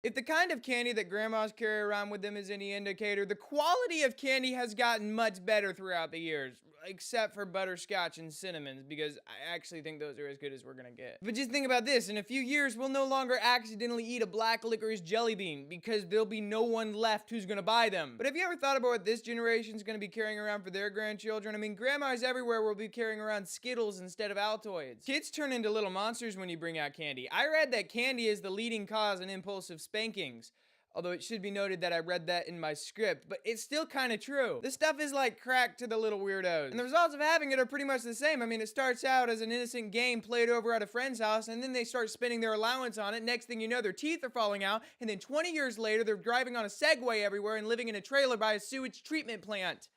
If the kind of candy that grandmas carry around with them is any indicator, the quality of candy has gotten much better throughout the years, except for butterscotch and cinnamons, because I actually think those are as good as we're gonna get. But just think about this, in a few years, we'll no longer accidentally eat a black licorice jelly bean, because there'll be no one left who's gonna buy them. But have you ever thought about what this generation's gonna be carrying around for their grandchildren? I mean, grandmas everywhere will be carrying around Skittles instead of Altoids. Kids turn into little monsters when you bring out candy. I read that candy is the leading cause in impulsive spankings. Although it should be noted that I read that in my script, but it's still kind of true. This stuff is like crack to the little weirdos. And the results of having it are pretty much the same. I mean, it starts out as an innocent game played over at a friend's house, and then they start spending their allowance on it. Next thing you know, their teeth are falling out, and then 20 years later, they're driving on a Segway everywhere and living in a trailer by a sewage treatment plant.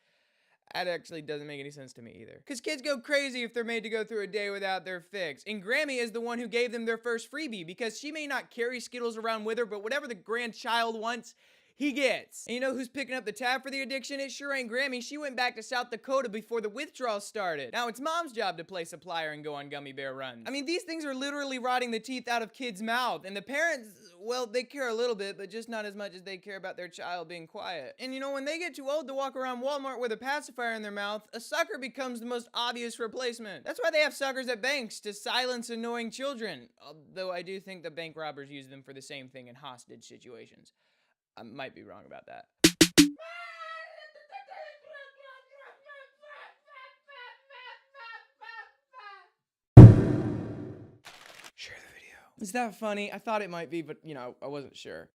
That actually doesn't make any sense to me either. Because kids go crazy if they're made to go through a day without their fix. And Grammy is the one who gave them their first freebie, because she may not carry Skittles around with her, but whatever the grandchild wants, he gets. And you know who's picking up the tab for the addiction? It sure ain't Grammy. She went back to South Dakota before the withdrawal started. Now it's mom's job to play supplier and go on gummy bear runs. I mean, these things are literally rotting the teeth out of kids' mouth, and the parents, well, they care a little bit, but just not as much as they care about their child being quiet. And you know, when they get too old to walk around Walmart with a pacifier in their mouth, a sucker becomes the most obvious replacement. That's why they have suckers at banks, to silence annoying children. Although I do think the bank robbers use them for the same thing in hostage situations. I might be wrong about that. Share the video. Is that funny? I thought it might be, but you know, I wasn't sure.